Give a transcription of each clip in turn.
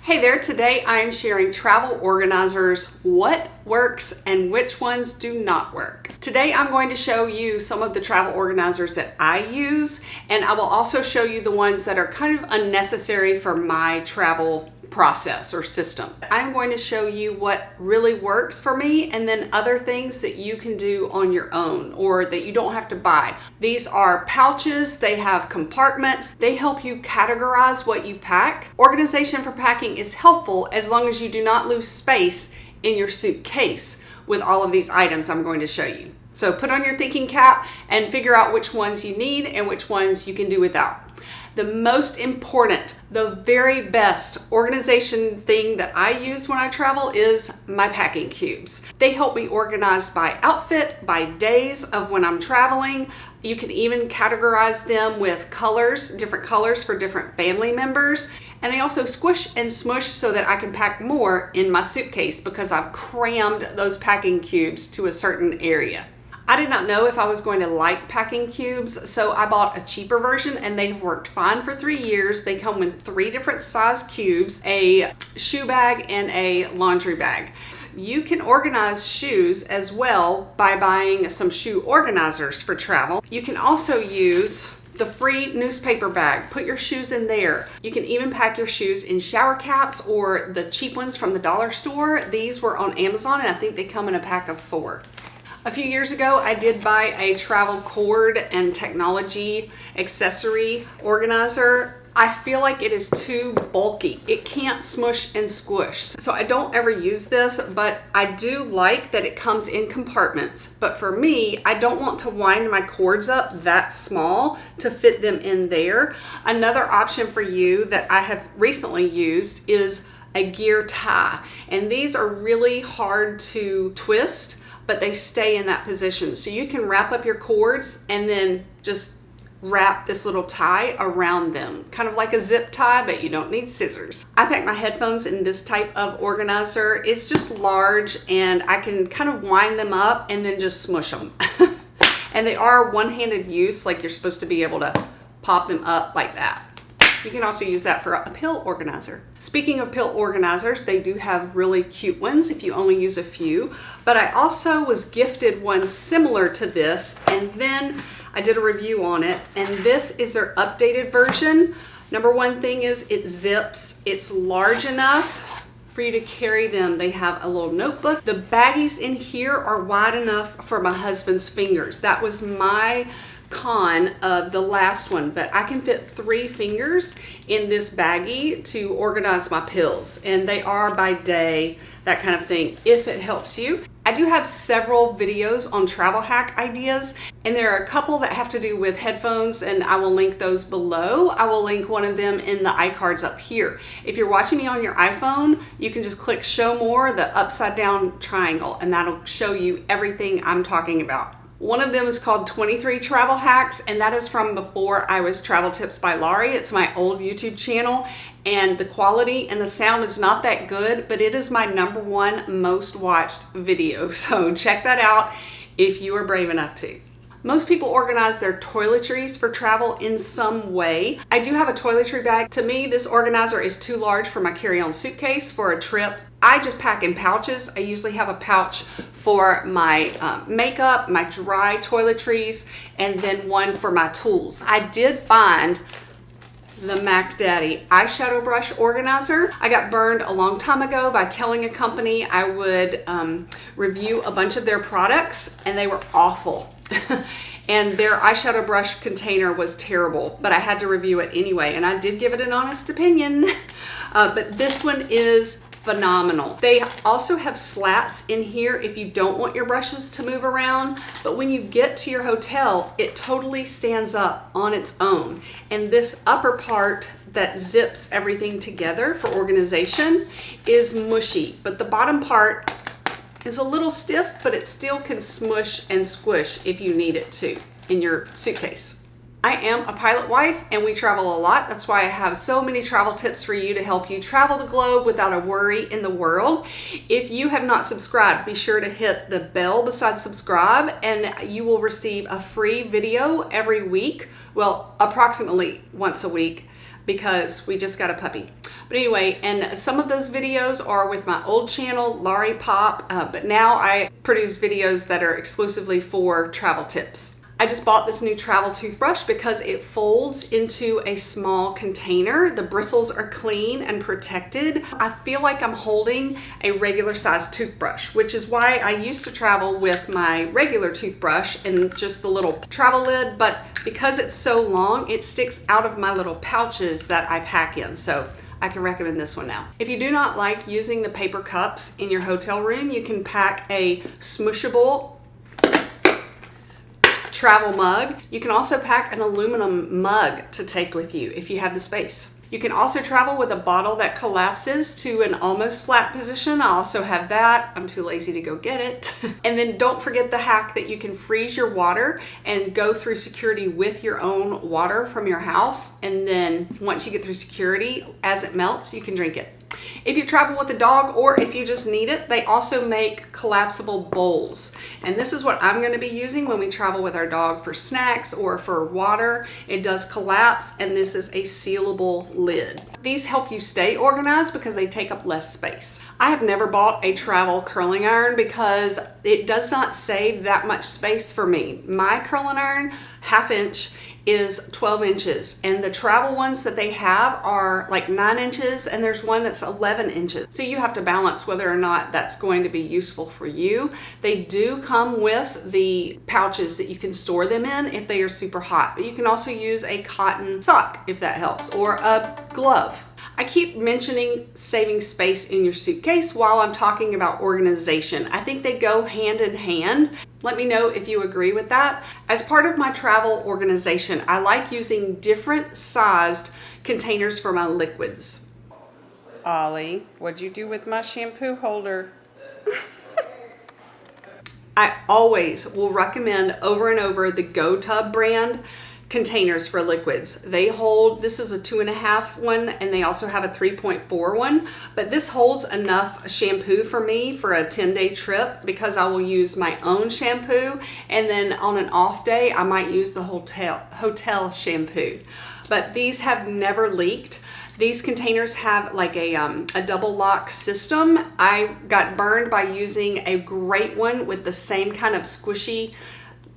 Hey there, today I am sharing travel organizers, what works and which ones do not work. Today I'm going to show you some of the travel organizers that I use, and I will also show you the ones that are kind of unnecessary for my travel process or system. I'm going to show you what really works for me and then other things that you can do on your own or that you don't have to buy. These are pouches, they have compartments, they help you categorize what you pack. Organization for packing is helpful as long as you do not lose space in your suitcase with all of these items I'm going to show you. So put on your thinking cap and figure out which ones you need and which ones you can do without. The most important, the very best organization thing that I use when I travel is my packing cubes. They help me organize by outfit, by days of when I'm traveling. You can even categorize them with colors, different colors for different family members. And they also squish and smush so that I can pack more in my suitcase because I've crammed those packing cubes to a certain area. I did not know if I was going to like packing cubes, so I bought a cheaper version and they've worked fine for 3 years. They come with 3 different size cubes, a shoe bag and a laundry bag. You can organize shoes as well by buying some shoe organizers for travel. You can also use the free newspaper bag. Put your shoes in there. You can even pack your shoes in shower caps or the cheap ones from the dollar store. These were on Amazon and I think they come in a pack of 4. A few years ago, I did buy a travel cord and technology accessory organizer. I feel like it is too bulky. It can't smush and squish. So I don't ever use this, but I do like that it comes in compartments. But for me, I don't want to wind my cords up that small to fit them in there. Another option for you that I have recently used is a gear tie. And these are really hard to twist, but they stay in that position. So you can wrap up your cords and then just wrap this little tie around them, kind of like a zip tie, but you don't need scissors. I pack my headphones in this type of organizer. It's just large and I can kind of wind them up and then just smush them. And they are one-handed use, like you're supposed to be able to pop them up like that. You can also use that for a pill organizer. Speaking of pill organizers, they do have really cute ones if you only use a few, but I also was gifted one similar to this, and then I did a review on it, and this is their updated version. Number one thing is it zips. It's large enough for you to carry them. They have a little notebook. The baggies in here are wide enough for my husband's fingers. That was my con of the last one, but I can fit 3 fingers in this baggie to organize my pills, and they are by day, that kind of thing, if it helps you. I do have several videos on travel hack ideas, and there are a couple that have to do with headphones, and I will link those below. I will link one of them in the iCards up here. If you're watching me on your iPhone, you can just click show more, the upside down triangle, and that'll show you everything I'm talking about. One of them is called 23 Travel Hacks, and that is from before I was Travel Tips by Laurie. It's my old YouTube channel, and the quality and the sound is not that good, but it is my #1 most watched video. So check that out if you are brave enough to. Most people organize their toiletries for travel in some way. I do have a toiletry bag. To me, this organizer is too large for my carry-on suitcase for a trip. I just pack in pouches. I usually have a pouch for my makeup, my dry toiletries, and then one for my tools. I did find the Mac Daddy eyeshadow brush organizer. I got burned a long time ago by telling a company I would review a bunch of their products, and they were awful. And their eyeshadow brush container was terrible, but I had to review it anyway, and I did give it an honest opinion. But this one is phenomenal. They also have slats in here if you don't want your brushes to move around, but when you get to your hotel, it totally stands up on its own. And this upper part that zips everything together for organization is mushy, but the bottom part is a little stiff, but it still can smush and squish if you need it to in your suitcase. I am a pilot wife and we travel a lot. That's why I have so many travel tips for you to help you travel the globe without a worry in the world. If you have not subscribed, be sure to hit the bell beside subscribe and you will receive a free video every week. Well, approximately once a week because we just got a puppy. But anyway, and some of those videos are with my old channel, Laurie Pop, but now I produce videos that are exclusively for travel tips. I just bought this new travel toothbrush because it folds into a small container. The bristles are clean and protected. I feel like I'm holding a regular size toothbrush, which is why I used to travel with my regular toothbrush and just the little travel lid, but because it's so long, it sticks out of my little pouches that I pack in. So I can recommend this one now. If you do not like using the paper cups in your hotel room, you can pack a smushable travel mug. You can also pack an aluminum mug to take with you if you have the space. You can also travel with a bottle that collapses to an almost flat position. I also have that. I'm too lazy to go get it. And then don't forget the hack that you can freeze your water and go through security with your own water from your house. And then once you get through security, as it melts, you can drink it. If you travel with a dog or if you just need it, they also make collapsible bowls. And this is what I'm going to be using when we travel with our dog for snacks or for water. It does collapse, and this is a sealable lid. These help you stay organized because they take up less space. I have never bought a travel curling iron because it does not save that much space for me. My curling iron, 1/2 inch, is 12 inches, and the travel ones that they have are like 9 inches, and there's one that's 11 inches. So you have to balance whether or not that's going to be useful for you. They do come with the pouches that you can store them in if they are super hot, but you can also use a cotton sock if that helps, or a glove. I keep mentioning saving space in your suitcase while I'm talking about organization. I think they go hand in hand. Let me know if you agree with that. As part of my travel organization, I like using different sized containers for my liquids. Ollie, what'd you do with my shampoo holder? I always will recommend over and over the Go Tub brand containers for liquids. They hold, this is a 2.5 one, and they also have a 3.4 one, but this holds enough shampoo for me for a 10-day trip because I will use my own shampoo, and then on an off day I might use the hotel shampoo. But these have never leaked. These containers have like a double lock system. I got burned by using a great one with the same kind of squishy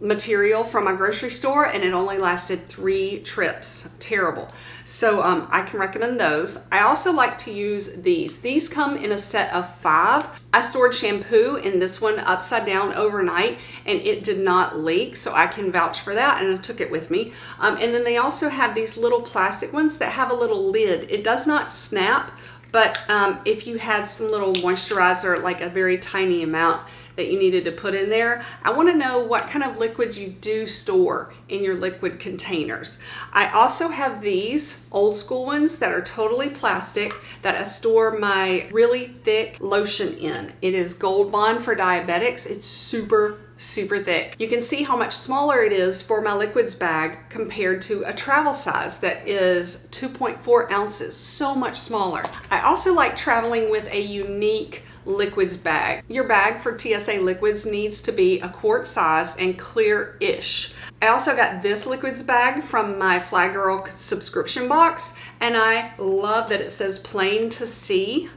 material from my grocery store, and it only lasted 3 trips. Terrible. So I can recommend those. I also like to use these. These come in a set of 5. I stored shampoo in this one upside down overnight, and it did not leak, so I can vouch for that, and I took it with me. And then they also have these little plastic ones that have a little lid. It does not snap, but if you had some little moisturizer, like a very tiny amount that you needed to put in there, I want to know what kind of liquids you do store in your liquid containers. I also have these old school ones that are totally plastic that I store my really thick lotion in. It is Gold Bond for diabetics. It's super thick. You can see how much smaller it is for my liquids bag compared to a travel size that is 2.4 ounces, so much smaller. I also like traveling with a unique liquids bag. Your bag for TSA liquids needs to be a quart size and clear-ish. I also got this liquids bag from my Fly Girl subscription box, and I love that it says plain to see.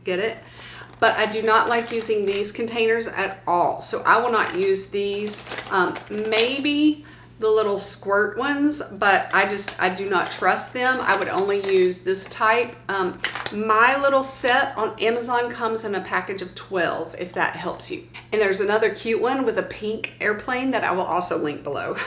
Get it? But I do not like using these containers at all, so I will not use these. Maybe the little squirt ones, but I do not trust them. I would only use this type. My little set on Amazon comes in a package of 12, if that helps you. And there's another cute one with a pink airplane that I will also link below.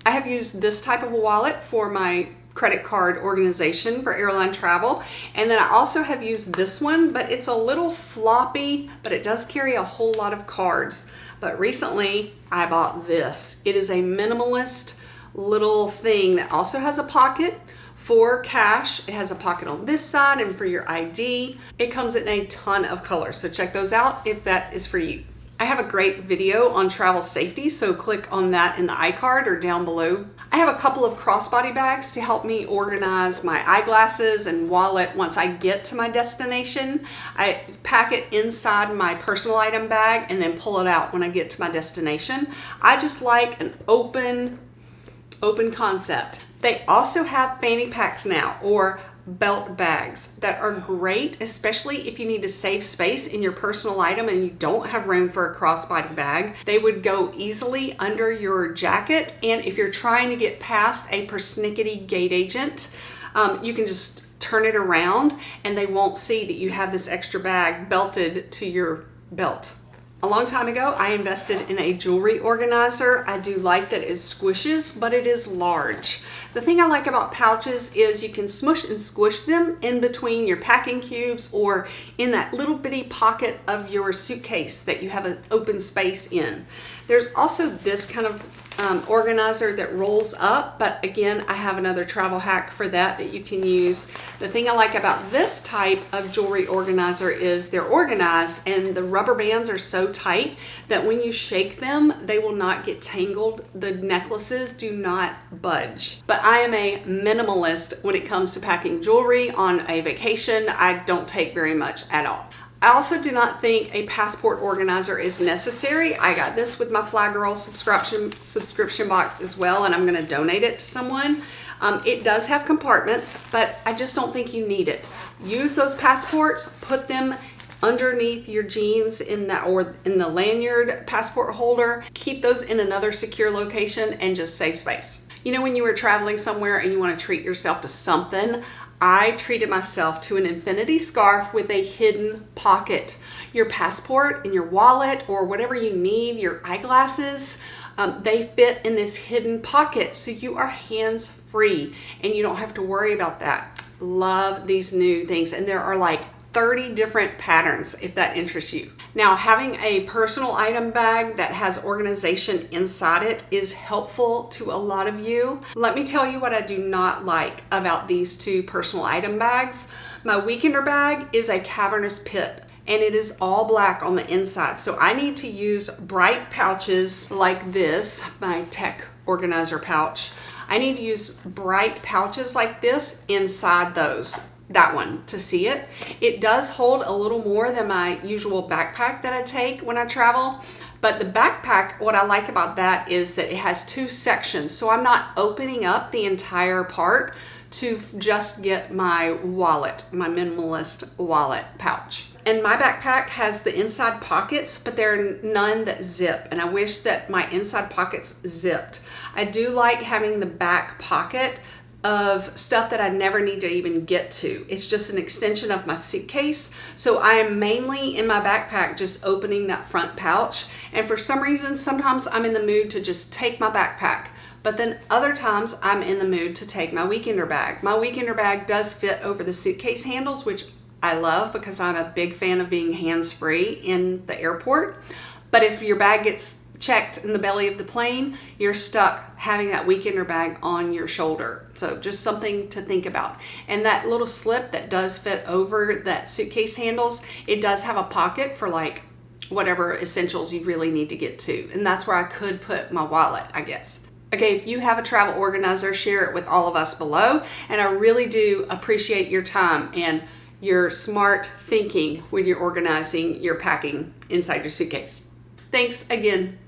I have used this type of a wallet for my credit card organization for airline travel, and then I also have used this one, but it's a little floppy, but it does carry a whole lot of cards. But recently I bought this. It is a minimalist little thing that also has a pocket for cash. It has a pocket on this side and for your ID. It comes in a ton of colors, so check those out if that is for you. I have a great video on travel safety, so click on that in the iCard or down below. I have a couple of crossbody bags to help me organize my eyeglasses and wallet once I get to my destination. I pack it inside my personal item bag and then pull it out when I get to my destination. I just like an open concept. They also have fanny packs now, or belt bags that are great, especially if you need to save space in your personal item and you don't have room for a crossbody bag. They would go easily under your jacket, and if you're trying to get past a persnickety gate agent, you can just turn it around and they won't see that you have this extra bag belted to your belt. A long time ago, I invested in a jewelry organizer. I do like that it squishes, but it is large. The thing I like about pouches is you can smush and squish them in between your packing cubes or in that little bitty pocket of your suitcase that you have an open space in. There's also this kind of organizer that rolls up, but again, I have another travel hack for that you can use. The thing I like about this type of jewelry organizer is they're organized and the rubber bands are so tight that when you shake them, they will not get tangled. The necklaces do not budge. But I am a minimalist when it comes to packing jewelry on a vacation. I don't take very much at all. I also do not think a passport organizer is necessary. I got this with my Fly Girl subscription box as well, and I'm gonna donate it to someone. It does have compartments, but I just don't think you need it. Use those passports, put them underneath your jeans in the lanyard passport holder. Keep those in another secure location and just save space. You know, when you were traveling somewhere and you want to treat yourself to something, I treated myself to an infinity scarf with a hidden pocket. Your passport and your wallet or whatever you need, your eyeglasses, they fit in this hidden pocket, so you are hands-free and you don't have to worry about that. Love these new things, and there are like 30 different patterns if that interests you. Now, having a personal item bag that has organization inside it is helpful to a lot of you. Let me tell you what I do not like about these two personal item bags. My weekender bag is a cavernous pit and it is all black on the inside. So I need to use bright pouches like this, my tech organizer pouch. I need to use bright pouches like this inside those. That one to see it. It does hold a little more than my usual backpack that I take when I travel, but the backpack, what I like about that is that it has two sections, so I'm not opening up the entire part to just get my wallet, my minimalist wallet pouch. And my backpack has the inside pockets, but there are none that zip, and I wish that my inside pockets zipped. I do like having the back pocket of stuff that I never need to even get to. It's just an extension of my suitcase. So I am mainly in my backpack just opening that front pouch. And for some reason, sometimes I'm in the mood to just take my backpack. But then other times I'm in the mood to take my weekender bag. My weekender bag does fit over the suitcase handles, which I love because I'm a big fan of being hands-free in the airport. But if your bag gets checked in the belly of the plane, you're stuck having that weekender bag on your shoulder. So just something to think about. And that little slip that does fit over that suitcase handles, it does have a pocket for like whatever essentials you really need to get to. And that's where I could put my wallet, I guess. Okay, if you have a travel organizer, share it with all of us below. And I really do appreciate your time and your smart thinking when you're organizing your packing inside your suitcase. Thanks again.